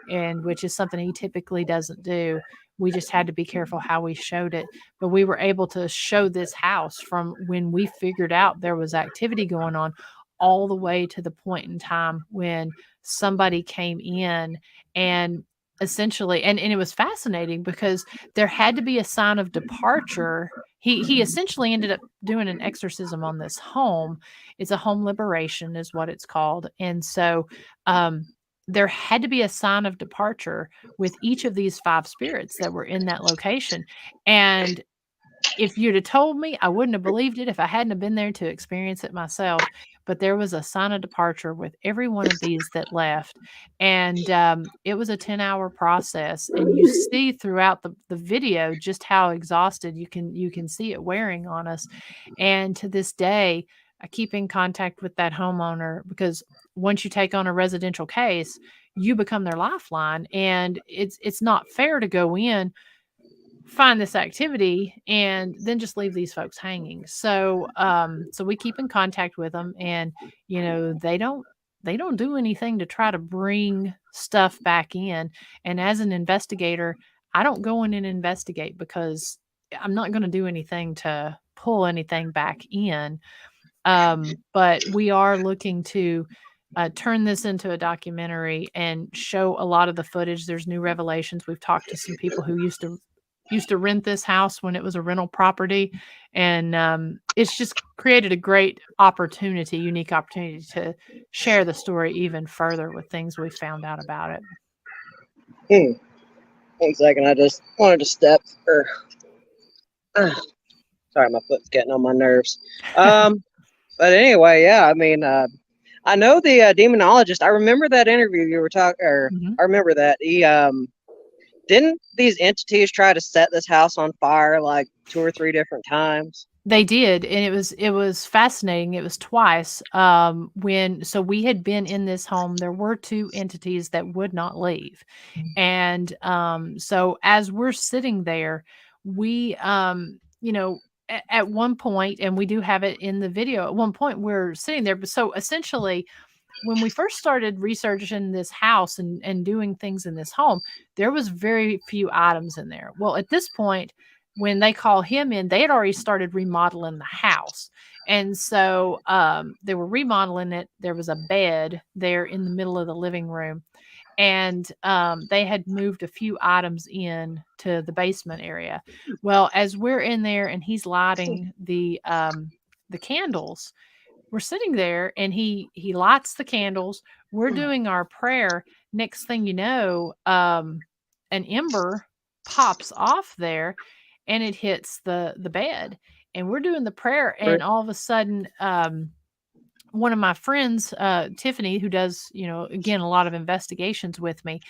and which is something he typically doesn't do. We just had to be careful how we showed it, but we were able to show this house from when we figured out there was activity going on all the way to the point in time when somebody came in. And essentially, and it was fascinating because there had to be a sign of departure. He essentially ended up doing an exorcism on this home. It's a home liberation is what it's called. And so there had to be a sign of departure with each of these 5 spirits that were in that location. And if you'd have told me, I wouldn't have believed it if I hadn't have been there to experience it myself. But there was a sign of departure with every one of these that left. And it was a 10-hour process. And you see throughout the video just how exhausted you can see it wearing on us. And to this day, I keep in contact with that homeowner because once you take on a residential case, you become their lifeline. And it's not fair to go in, find this activity, and then just leave these folks hanging. So so we keep in contact with them, and they they don't do anything to try to bring stuff back in. And as an investigator, I don't go in and investigate because I'm not going to do anything to pull anything back in. But we are looking to turn this into a documentary and show a lot of the footage. There's new revelations. We've talked to some people who used to rent this house when it was a rental property, and it's just created a great opportunity, unique opportunity to share the story even further with things we found out about it. Hmm. 1 second, I just wanted to step. Sorry, my foot's getting on my nerves. But anyway, yeah, I mean, I know the demonologist. I remember that interview you were talking, or I remember that he didn't these entities try to set this house on fire like 2 or 3 different times? They did, and it was fascinating. It was twice. So we had been in this home. There were 2 entities that would not leave, and so as we're sitting there, we at one point, and we do have it in the video. At one point, we're sitting there, but so essentially, when we first started researching this house and doing things in this home, there was very few items in there. Well, at this point, when they call him in, they had already started remodeling the house. And so they were remodeling it. There was a bed there in the middle of the living room. And they had moved a few items in to the basement area. Well, as we're in there and he's lighting the candles, we're sitting there and he lights the candles. We're doing our prayer. Next thing you know, an ember pops off there and it hits the bed. And we're doing the prayer, and all of a sudden, one of my friends, Tiffany, who does, again, a lot of investigations with me,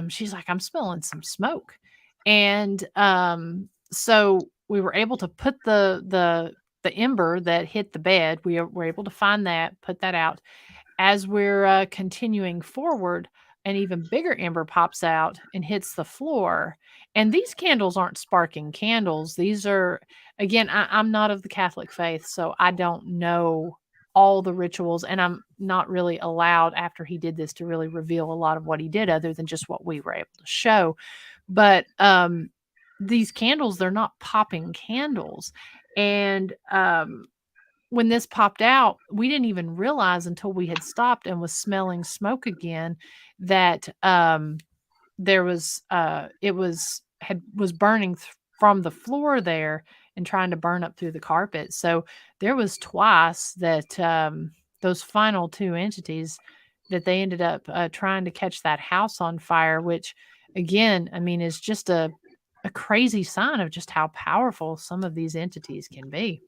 she's like, I'm smelling some smoke. And so we were able to put the ember that hit the bed, we were able to find that, put that out. As we're continuing forward, an even bigger ember pops out and hits the floor. And these candles aren't sparking candles. These are, again, I'm not of the Catholic faith, so I don't know all the rituals, and I'm not really allowed after he did this to really reveal a lot of what he did other than just what we were able to show. But these candles, they're not popping candles. And when this popped out, we didn't even realize until we had stopped and was smelling smoke again that there was was burning from the floor there and trying to burn up through the carpet. So there was twice that those final 2 entities that they ended up trying to catch that house on fire, which again, I mean, is just a crazy sign of just how powerful some of these entities can be.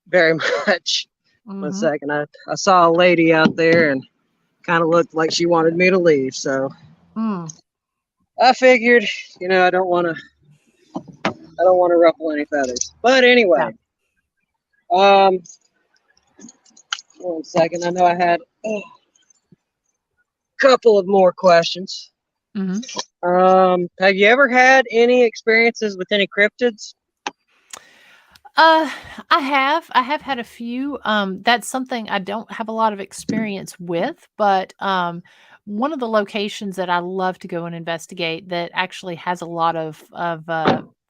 Very much. 1 second, I saw a lady out there and kind of looked like she wanted me to leave, so I figured, I don't want to ruffle any feathers. But anyway, 1 second, I know I had a couple of more questions. Have you ever had any experiences with any cryptids? I have had a few. That's something I don't have a lot of experience with, but one of the locations that I love to go and investigate that actually has a lot of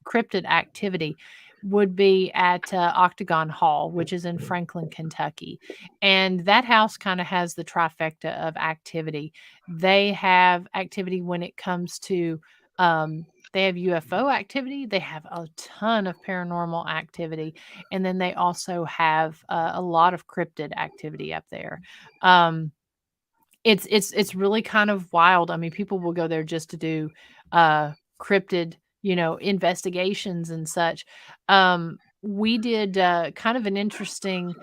cryptid activity would be at Octagon Hall, which is in Franklin, Kentucky. And that house kind of has the trifecta of activity. They have activity when it comes to they have UFO activity. They have a ton of paranormal activity, and then they also have a lot of cryptid activity up there. It's really kind of wild. I mean, people will go there just to do cryptid, investigations and such. We did kind of an interesting.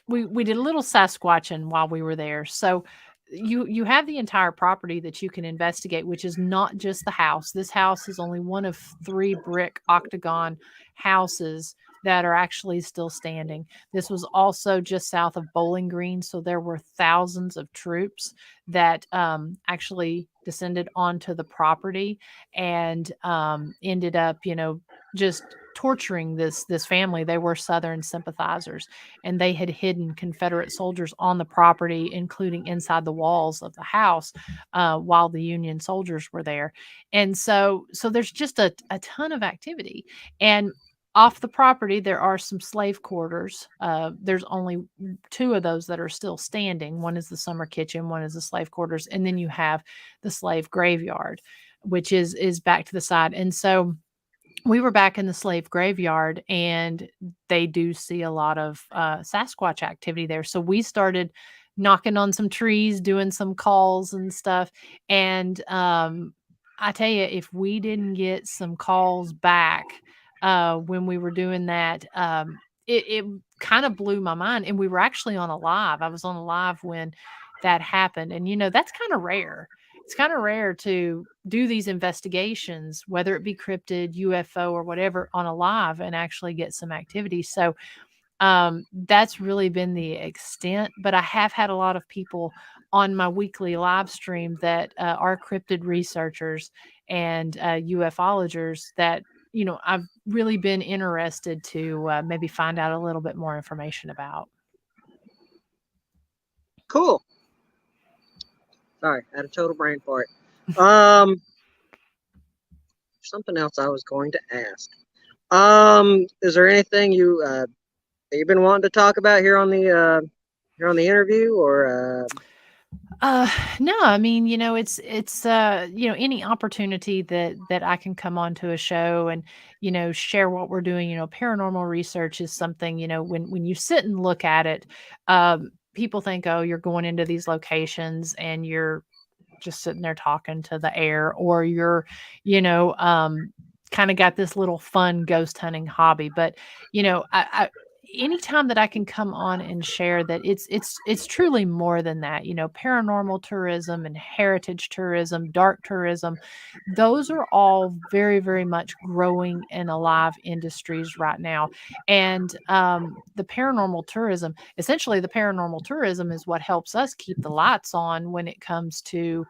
We did a little Sasquatching while we were there, so you have the entire property that you can investigate, which is not just the house. This house is only one of 3 brick octagon houses that are actually still standing. This was also just south of Bowling Green, so there were thousands of troops that actually descended onto the property and ended up, just torturing this family. They were Southern sympathizers, and they had hidden Confederate soldiers on the property, including inside the walls of the house, while the Union soldiers were there. And so there's just a ton of activity. And off the property, there are some slave quarters. There's only two of those that are still standing. One is the summer kitchen, one is the slave quarters, and then you have the slave graveyard, which is back to the side. And so we were back in the slave graveyard, and they do see a lot of Sasquatch activity there. So we started knocking on some trees, doing some calls and stuff. And I tell you, if we didn't get some calls back when we were doing that, it kind of blew my mind. And we were actually on a live. I was on a live when that happened. And, that's kind of rare. It's kind of rare to do these investigations, whether it be cryptid, UFO, or whatever, on a live and actually get some activity. So that's really been the extent. But I have had a lot of people on my weekly live stream that are cryptid researchers and ufologers that I've really been interested to maybe find out a little bit more information about. Cool. Sorry, I had a total brain fart. Something else I was going to ask. Is there anything you've been wanting to talk about here on the interview, or? No, I mean, it's any opportunity that I can come onto a show and, share what we're doing. Paranormal research is something, when you sit and look at it, people think, oh, you're going into these locations and you're just sitting there talking to the air, or you're, kind of got this little fun ghost hunting hobby. But, I anytime that I can come on and share that it's truly more than that. Paranormal tourism and heritage tourism, dark tourism, those are all very, very much growing and alive industries right now. And the paranormal tourism, essentially, the paranormal tourism is what helps us keep the lights on when it comes to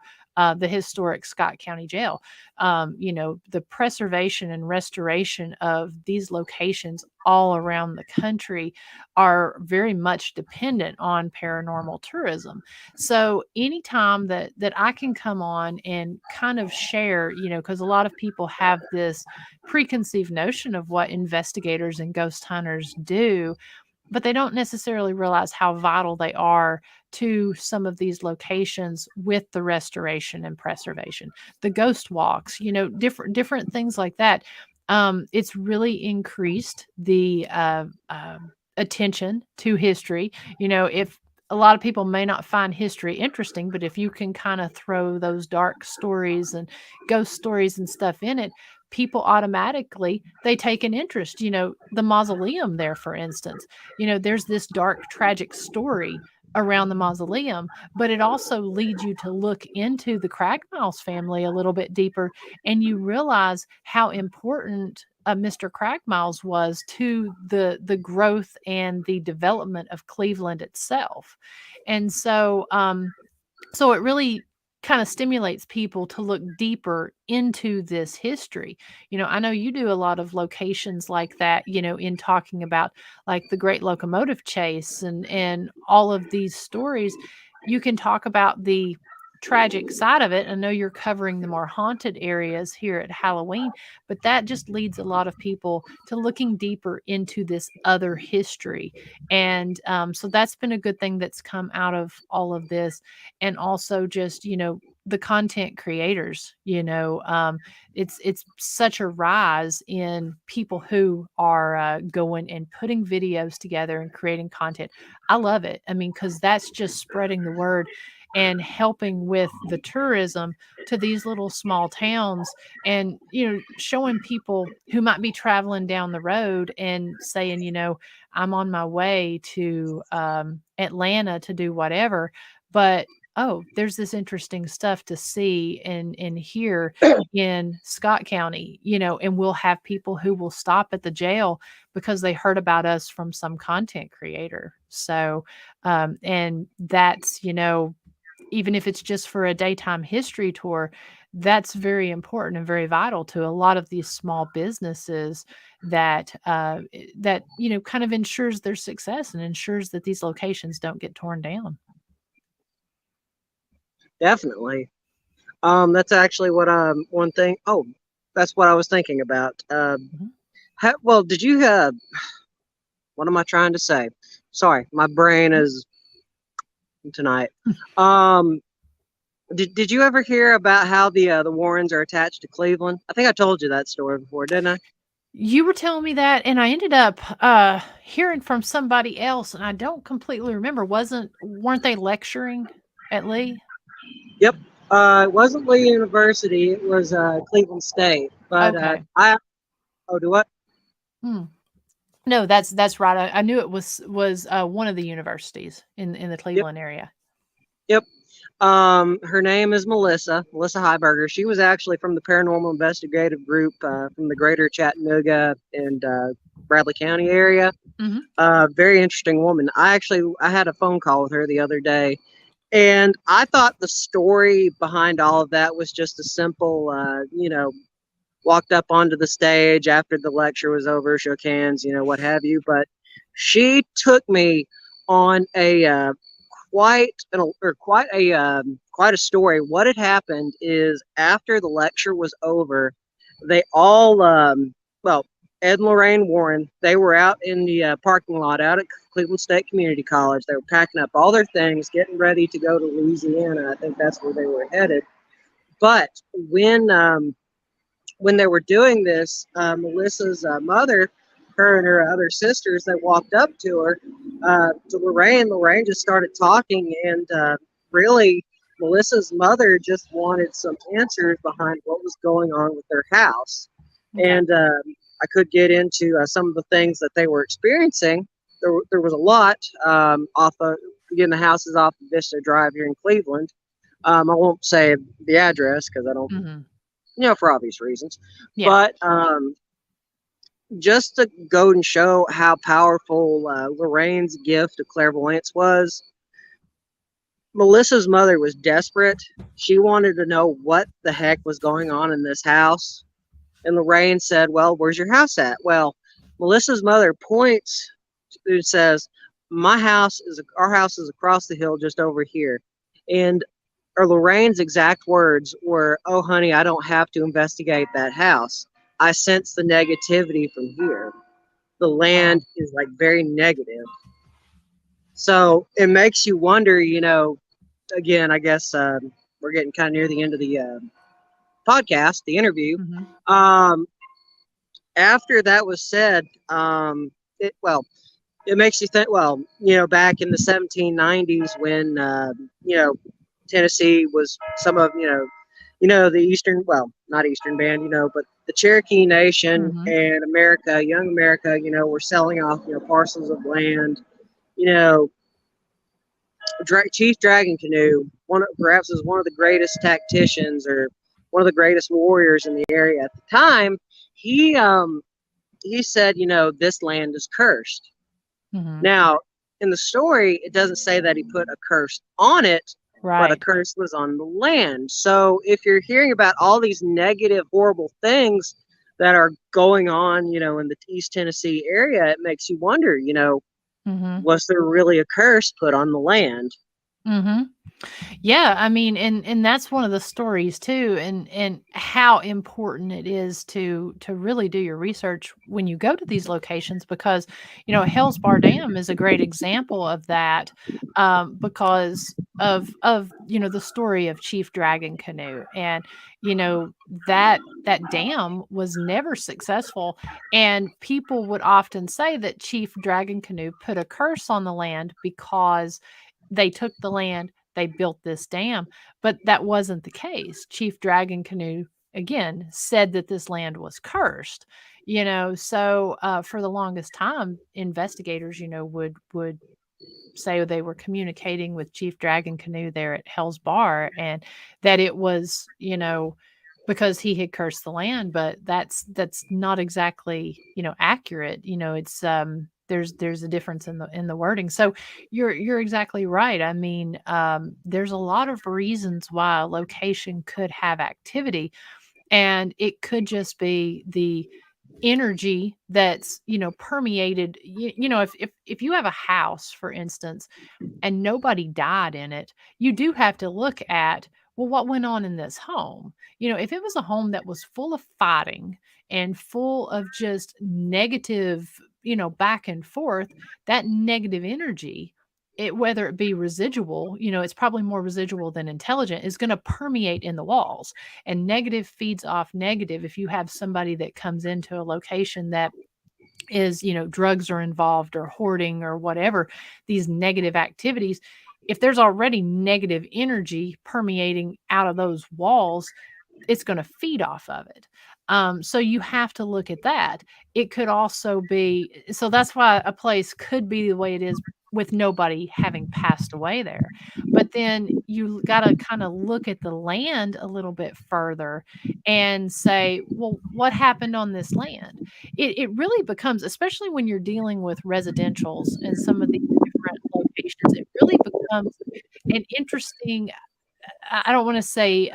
the historic Scott County Jail. The preservation and restoration of these locations all around the country are very much dependent on paranormal tourism. So anytime that I can come on and kind of share, because a lot of people have this preconceived notion of what investigators and ghost hunters do, but they don't necessarily realize how vital they are to some of these locations with the restoration and preservation, the ghost walks, different things like that. It's really increased the attention to history. If a lot of people may not find history interesting, but if you can kind of throw those dark stories and ghost stories and stuff in it, people automatically, they take an interest. The mausoleum there, for instance, there's this dark, tragic story around the mausoleum, but it also leads you to look into the Cragmiles family a little bit deeper, and you realize how important Mr. Cragmiles was to the growth and the development of Cleveland itself. And so it really kind of stimulates people to look deeper into this history. I know you do a lot of locations like that, in talking about like the Great Locomotive Chase and all of these stories. You can talk about the tragic side of it. I know you're covering the more haunted areas here at Halloween, but that just leads a lot of people to looking deeper into this other history. And so that's been a good thing that's come out of all of this. And also just, the content creators, it's such a rise in people who are going and putting videos together and creating content. I love it. I mean, because that's just spreading the word and helping with the tourism to these little small towns, and showing people who might be traveling down the road and saying, I'm on my way to Atlanta to do whatever, but oh, there's this interesting stuff to see and hear in Scott County, and we'll have people who will stop at the jail because they heard about us from some content creator. So and that's, even if it's just for a daytime history tour, that's very important and very vital to a lot of these small businesses that that kind of ensures their success and ensures that these locations don't get torn down. Definitely. That's actually what one thing. Oh, that's what I was thinking about. Mhm. Well, did you? What am I trying to say? Sorry, my brain is tonight. Um, did you ever hear about how the Warrens are attached to Cleveland? I think I told you that story before, didn't I? You were telling me that, and I ended up hearing from somebody else, and I don't completely remember. Weren't they lecturing at Lee? Yep. It wasn't Lee University. It was Cleveland State. But Okay. I oh, do what? Hmm. No, that's right. I knew it was one of the universities in the Yep. Cleveland area. Yep. Her name is Melissa Heiberger. She was actually from the Paranormal Investigative Group from the greater Chattanooga and Bradley County area. Mhm. Very interesting woman. I had a phone call with her the other day, and I thought the story behind all of that was just a simple, walked up onto the stage after the lecture was over, shook hands, what have you. But she took me on a quite a story. What had happened is after the lecture was over, they all well, Ed and Lorraine Warren, they were out in the parking lot out at Cleveland State Community College. They were packing up all their things, getting ready to go to Louisiana. I think that's where they were headed. But when they were doing this, Melissa's mother, her and her other sisters, they walked up to her, to Lorraine. Lorraine just started talking, and really, Melissa's mother just wanted some answers behind what was going on with their house. Okay. And I could get into some of the things that they were experiencing. There was a lot off of getting the houses off of Vista Drive here in Cleveland. I won't say the address because I don't, Mhm. for obvious reasons. Yeah. But just to go and show how powerful Lorraine's gift of clairvoyance was, Melissa's mother was desperate. She wanted to know what the heck was going on in this house. And Lorraine said, "Well, where's your house at?" Well, Melissa's mother points and says, our house is across the hill just over here. And or Lorraine's exact words were, "Oh, honey, I don't have to investigate that house. I sense the negativity from here. The Wow. land is like very negative." So it makes you wonder, again, I guess we're getting kind of near the end of the podcast, the interview. Mhm. Um, After that was said, it makes you think, well, back in the 1790s when, Tennessee was some of, the Eastern, well, not Eastern Band, but the Cherokee Nation Mhm. and America, young America, were selling off, parcels of land. You know, Chief Dragon Canoe, perhaps was one of the greatest tacticians or one of the greatest warriors in the area at the time. He said, this land is cursed. Mhm. Now, in the story, it doesn't say that he put a curse on it, but a Right. curse was on the land. So if you're hearing about all these negative, horrible things that are going on, in the East Tennessee area, it makes you wonder, Mhm. was there really a curse put on the land? Mhm. Yeah, I mean, and that's one of the stories too, and how important it is to really do your research when you go to these locations because Hell's Bar Dam is a great example of that, because of the story of Chief Dragon Canoe, and that dam was never successful, and people would often say that Chief Dragon Canoe put a curse on the land because they took the land, they built this dam, but that wasn't the case. Chief Dragon Canoe, again, said that this land was cursed, so for the longest time, investigators, would say they were communicating with Chief Dragon Canoe there at Hell's Bar and that it was, because he had cursed the land, but that's not exactly, accurate. It's there's a difference in the wording. So you're exactly right. I mean, there's a lot of reasons why a location could have activity, and it could just be the energy that's permeated. If you have a house, for instance, and nobody died in it, you do have to look at, well, what went on in this home? If it was a home that was full of fighting and full of just negative, back and forth, that negative energy, whether it be residual, it's probably more residual than intelligent, is going to permeate in the walls. And negative feeds off negative. If you have somebody that comes into a location that is, drugs are involved or hoarding or whatever, these negative activities, if there's already negative energy permeating out of those walls, it's going to feed off of it. So you have to look at that. It could also be, so that's why a place could be the way it is with nobody having passed away there. But then you got to kind of look at the land a little bit further and say, well, what happened on this land? It really becomes, especially when you're dealing with residentials and some of these different locations, it really becomes an interesting, I don't want to say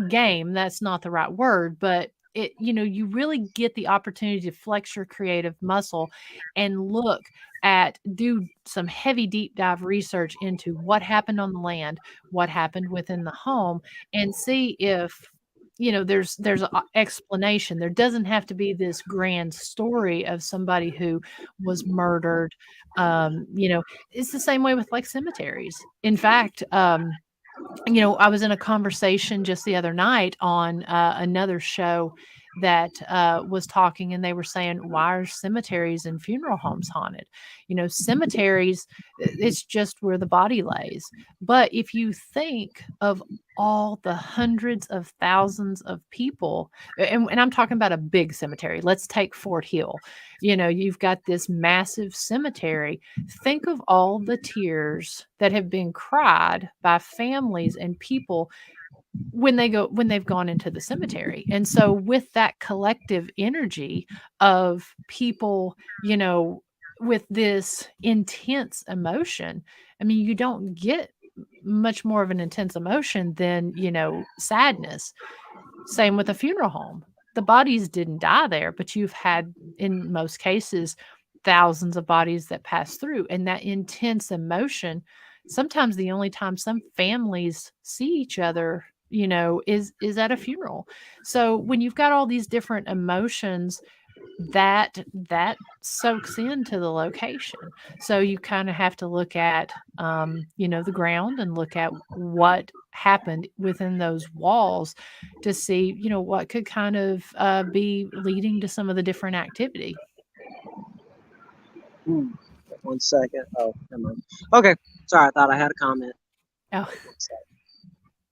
game, that's not the right word, but you really get the opportunity to flex your creative muscle and look at, do some heavy deep dive research into what happened on the land, what happened within the home, and see if there's an explanation. There doesn't have to be this grand story of somebody who was murdered. It's the same way with like cemeteries. In fact, I was in a conversation just the other night on another show that was talking, and they were saying, why are cemeteries and funeral homes haunted? Cemeteries, it's just where the body lays. But if you think of all the hundreds of thousands of people, and I'm talking about a big cemetery, let's take Fort Hill. You've got this massive cemetery. Think of all the tears that have been cried by families and people when they've gone into the cemetery. And so with that collective energy of people, with this intense emotion, I mean, you don't get much more of an intense emotion than, sadness. Same with a funeral home. The bodies didn't die there, but you've had, in most cases, thousands of bodies that pass through, and that intense emotion. Sometimes the only time some families see each other, is at a funeral. So when you've got all these different emotions, that soaks into the location. So you kind of have to look at the ground and look at what happened within those walls to see what could kind of be leading to some of the different activity. 1 second. Oh, never mind. Okay, sorry, I thought I had a comment. Oh,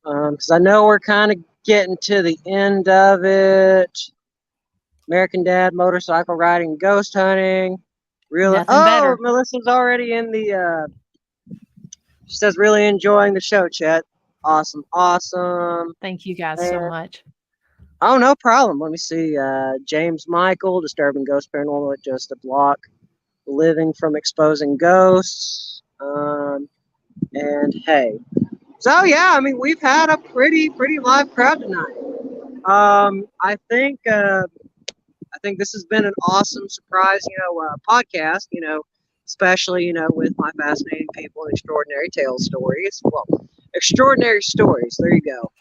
because I know we're kind of getting to the end of it. American Dad, motorcycle riding, ghost hunting. Really? Nothing better. Melissa's already in the. She says, really enjoying the show, Chet. Awesome. Thank you guys so much. Oh, no problem. Let me see. James Michael, disturbing ghost paranormal at just a block. Living from exposing ghosts. And hey. So yeah, I mean, we've had a pretty live crowd tonight. I think this has been an awesome surprise, podcast, especially, with my fascinating people and extraordinary tales stories. Well, extraordinary stories. There you go.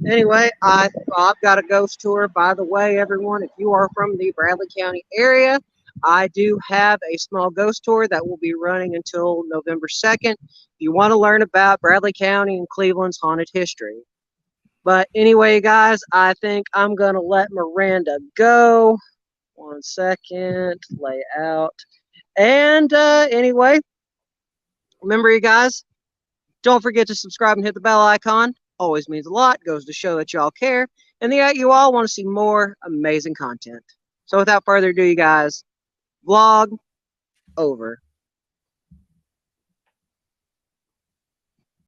Anyway, I've got a ghost tour. By the way, everyone, if you are from the Bradley County area, I do have a small ghost tour that will be running until November 2nd. If you want to learn about Bradley County and Cleveland's haunted history. But anyway, guys, I think I'm going to let Miranda go. 1 second, lay out. And anyway, remember, you guys, don't forget to subscribe and hit the bell icon. Always means a lot. Goes to show that y'all care. And that you all want to see more amazing content. So without further ado, you guys, vlog over.